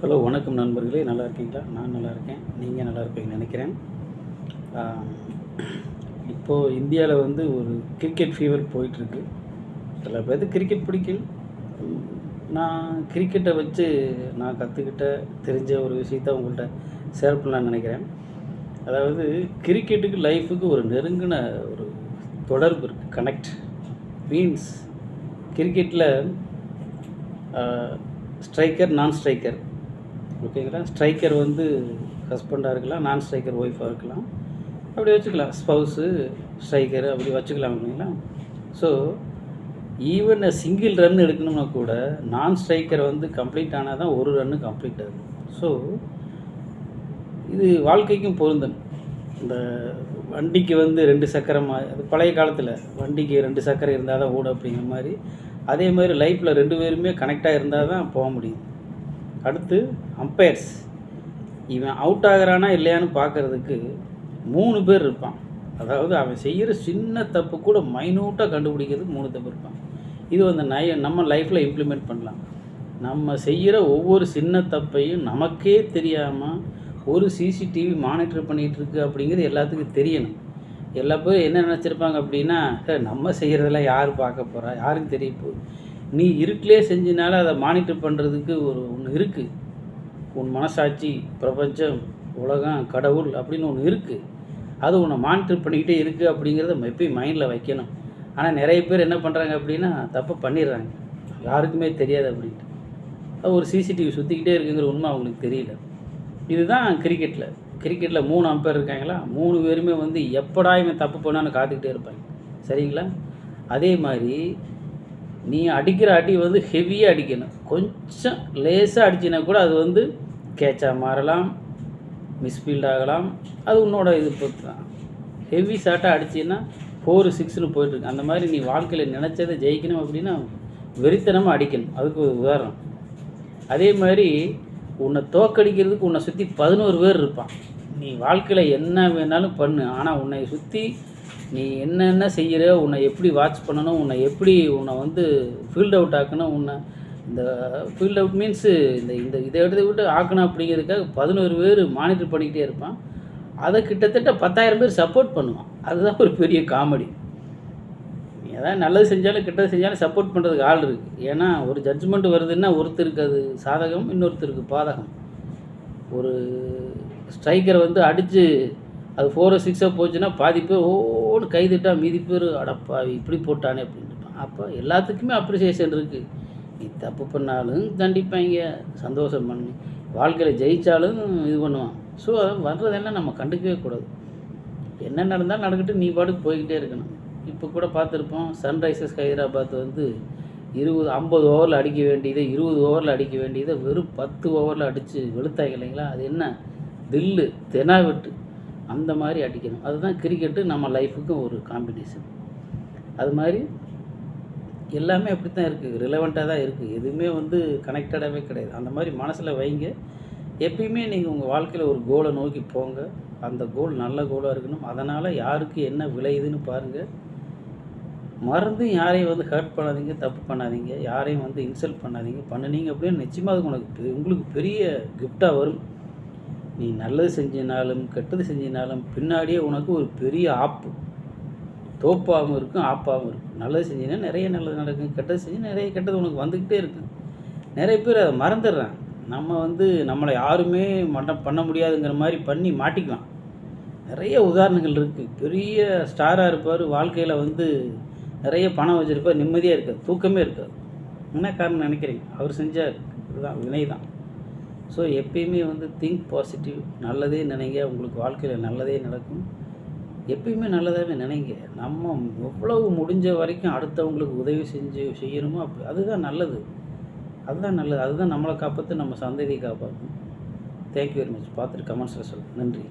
Hello, வணக்கம் நண்பர்களே. நல்லா இருக்கீங்களா? நான் நல்லா இருக்கேன். நீங்கள் நல்லா இருப்பீங்கன்னு நினைக்கிறேன். இப்போது இந்தியாவில் வந்து ஒரு கிரிக்கெட் ஃபீவர் போயிட்டுருக்கு. சில பேருக்கு கிரிக்கெட் பிடிக்கும். ம், நான் கிரிக்கெட்டை வச்சு நான் கற்றுக்கிட்ட தெரிஞ்ச ஒரு விஷயத்த உங்கள்கிட்ட ஷேர் பண்ணலான்னு நினைக்கிறேன். அதாவது கிரிக்கெட்டுக்கு லைஃபுக்கு ஒரு நெருங்கின ஒரு தொடர்பு இருக்குது. கனெக்ட் மீன்ஸ் கிரிக்கெட்டில் ஸ்ட்ரைக்கர், நான் ஸ்ட்ரைக்கர், ஓகேங்களா? ஸ்ட்ரைக்கர் வந்து ஹஸ்பண்டாக இருக்கலாம், நான் ஸ்ட்ரைக்கர் ஒய்ஃபாக இருக்கலாம், அப்படி வச்சுக்கலாம். ஸ்பவுஸு ஸ்ட்ரைக்கரு அப்படி வச்சுக்கலாம் இல்லைங்களா? ஸோ ஈவன் சிங்கிள் ரன் எடுக்கணும்னா கூட நான் ஸ்ட்ரைக்கர் வந்து கம்ப்ளீட் ஆனால் தான் ஒரு ரன்னு கம்ப்ளீட் ஆகுது. ஸோ இது வாழ்க்கைக்கும் பொருந்தும். இந்த வண்டிக்கு வந்து 2 சக்கரமாக, அது பழைய காலத்தில் வண்டிக்கு 2 சக்கரம் இருந்தால் தான் ஓடும் அப்படிங்கிற மாதிரி, அதே மாதிரி லைஃப்பில் 2 பேருமே கனெக்டாக இருந்தால் தான் போக முடியும். அடுத்து அம்பையர்ஸ். இவன் அவுட் ஆகிறானா இல்லையான்னு பார்க்குறதுக்கு 3 பேர் இருப்பான். அதாவது அவன் செய்கிற சின்ன தப்பு கூட மைனூட்டாக கண்டுபிடிக்கிறதுக்கு 3 தப்பு இருப்பான். இது வந்து நம்ம லைஃப்பில் இம்ப்ளிமெண்ட் பண்ணலாம். நம்ம செய்கிற ஒவ்வொரு சின்ன தப்பையும் நமக்கே தெரியாமல் ஒரு சிசிடிவி மானிட்டர் பண்ணிகிட்ருக்கு அப்படிங்கிறது எல்லாத்துக்கும் தெரியணும். எல்லா பேரும் என்ன நினச்சிருப்பாங்க அப்படின்னா, நம்ம செய்கிறதெல்லாம் யார் பார்க்க போகிறா, யாருக்கு தெரிய போகுது. நீ இருட்டிலே செஞ்சினால அதை மானிட்டர் பண்ணுறதுக்கு ஒன்று இருக்குது. உன் மனசாட்சி, பிரபஞ்சம், உலகம், கடவுள் அப்படின்னு ஒன்று இருக்குது. அது உன்னை மானிட்டர் பண்ணிக்கிட்டே இருக்குது அப்படிங்கிறத எப்பயும் மைண்டில் வைக்கணும். ஆனால் நிறைய பேர் என்ன பண்ணுறாங்க அப்படின்னா, தப்பு பண்ணிடுறாங்க, யாருக்குமே தெரியாது அப்படின்ட்டு. அது ஒரு சிசிடிவி சுற்றிக்கிட்டே இருக்குங்கிற உண்மை அவங்களுக்கு தெரியல. இதுதான் கிரிக்கெட்டில். கிரிக்கெட்டில் 3 அம்பையர் இருக்காங்களா, 3 பேருமே வந்து எப்படா இவன் தப்பு பண்ணான்னு காத்துக்கிட்டே இருப்பாங்க. சரிங்களா? அதே மாதிரி நீ அடிக்கிற அடி வந்து ஹெவியாக அடிக்கணும். கொஞ்சம் லேசாக அடிச்சினா கூட அது வந்து கேட்சாக மாறலாம், மிஸ்ஃபீல்ட் ஆகலாம். அது உன்னோட இது பொறுத்து தான். ஹெவி ஷாட்டாக அடிச்சின்னா 4, 6ன்னு போயிட்டுருக்கு. அந்த மாதிரி நீ வாழ்க்கையில் நினச்சதை ஜெயிக்கணும் அப்படின்னா வெறித்தனமாக அடிக்கணும். அதுக்கு ஒரு உதாரணம். அதே மாதிரி உன்னை தோக்கடிக்கிறதுக்கு உன்னை சுற்றி 11 பேர் இருப்பான். நீ வாழ்க்கையில் என்ன வேணாலும் பண்ணு, ஆனால் உன்னை சுற்றி நீ என்னென்ன செய்கிற, உன்னை எப்படி வாட்ச் பண்ணணும், உன்னை வந்து ஃபீல்ட் அவுட் ஆக்கணும், உன்னை இந்த ஃபீல்ட் அவுட் மீன்ஸு இந்த இதை எடுத்து விட்டு ஆக்கணும் அப்படிங்கிறதுக்காக 11 பேர் மானிட்டர் பண்ணிக்கிட்டே இருப்பான். அதை கிட்டத்தட்ட 10,000 பேர் சப்போர்ட் பண்ணுவான். அதுதான் ஒரு பெரிய காமெடி. ஏதாவது நல்லது செஞ்சாலும் கெட்டது செஞ்சாலும் சப்போர்ட் பண்ணுறதுக்கு ஆள் இருக்குது. ஏன்னா ஒரு ஜட்ஜ்மெண்ட் வருதுன்னா ஒருத்தருக்கு அது சாதகம், இன்னொருத்தருக்கு பாதகம். ஒரு ஸ்ட்ரைக்கரை வந்து அடித்து அது 4, 6 போச்சுன்னா பாதி பேர் ஓன்னு கைதிட்டா, மீதி பேர் அடப்பா இப்படி போட்டானே அப்படின்ட்டுப்பான். அப்போ எல்லாத்துக்குமே அப்ரிசியேஷன் இருக்குது. நீ தப்பு பண்ணாலும் தண்டிப்பாங்க, சந்தோஷம் பண்ணி வாழ்க்கையில் ஜெயித்தாலும் இது பண்ணுவான். ஸோ அது வர்றதெல்லாம் நம்ம கண்டுக்கவே கூடாது. என்ன நடந்தாலும் நடக்கட்டும், நீ பாட்டுக்கு போய்கிட்டே இருக்கணும். இப்போ கூட பார்த்துருப்போம், சன்ரைசர்ஸ் ஹைதராபாத் வந்து 50 ஓவரில் அடிக்க வேண்டியதை 20 ஓவரில் அடிக்க வேண்டியதை வெறும் 10 ஓவரில் அடித்து வெளுத்தாங்க இல்லைங்களா? அது என்ன தில்லு தெனாவெட்டு அந்த மாதிரி அடிக்கணும். அதுதான் கிரிக்கெட்டு நம்ம லைஃபுக்கும் ஒரு காம்பினேஷன். அது மாதிரி எல்லாமே அப்படி தான் இருக்குது, ரிலவெண்ட்டாக தான் இருக்குது. எதுவுமே வந்து கனெக்டடாகவே கிடையாது. அந்த மாதிரி மனசில் வைங்க. எப்பயுமே நீங்கள் உங்கள் வாழ்க்கையில் ஒரு கோலை நோக்கி போங்க. அந்த கோல் நல்ல கோலாக இருக்கணும். அதனால் யாருக்கு என்ன விளையுதுன்னு பாருங்கள். மறந்து யாரையும் வந்து ஹர்ட் பண்ணாதீங்க, தப்பு பண்ணாதீங்க, யாரையும் வந்து இன்சல்ட் பண்ணாதீங்க. பண்ணினீங்க அப்படின்னு நிச்சயமாக அது உங்களுக்கு பெரிய கிஃப்டாக வரும். நீ நல்லது செஞ்சினாலும் கெட்டது செஞ்சினாலும் பின்னாடியே உனக்கு ஒரு பெரிய ஆப்பு, தோப்பாகவும் இருக்கும், ஆப்பாகவும் இருக்கும். நல்லது செஞ்சினா நிறைய நல்லது நடக்கும், கெட்டது செஞ்சு நிறைய கெட்டது உனக்கு வந்துக்கிட்டே இருக்கும். நிறைய பேர் அதை மறந்துடுறான். நம்ம வந்து நம்மளை யாருமே பண்ண முடியாதுங்கிற மாதிரி பண்ணி மாட்டிக்குவான். நிறைய உதாரணங்கள் இருக்குது. பெரிய ஸ்டாராக இருப்பார், வாழ்க்கையில் வந்து நிறைய பணம் வச்சுருப்பார், நிம்மதியாக இருக்காது, தூக்கமே இருக்காது. என்ன காரணம் நினைக்கிறீங்க? அவர் செஞ்சார், இதுதான் வினை தான். ஸோ எப்பயுமே வந்து திங்க் பாசிட்டிவ், நல்லதே நினைங்க, உங்களுக்கு வாழ்க்கையில் நல்லதே நடக்கும். எப்பயுமே நல்லதாகவே நினைங்க. நம்ம எவ்வளவு முடிஞ்ச வரைக்கும் அடுத்தவங்களுக்கு உதவி செய்யணுமோ அதுதான் நல்லது. அதுதான் நம்மளை காப்பாற்று, நம்ம சந்ததியை காப்பாற்றும். Thank you very much. பார்த்துட்டு கமெண்ட்ஸில் சொல்லுங்கள். நன்றி.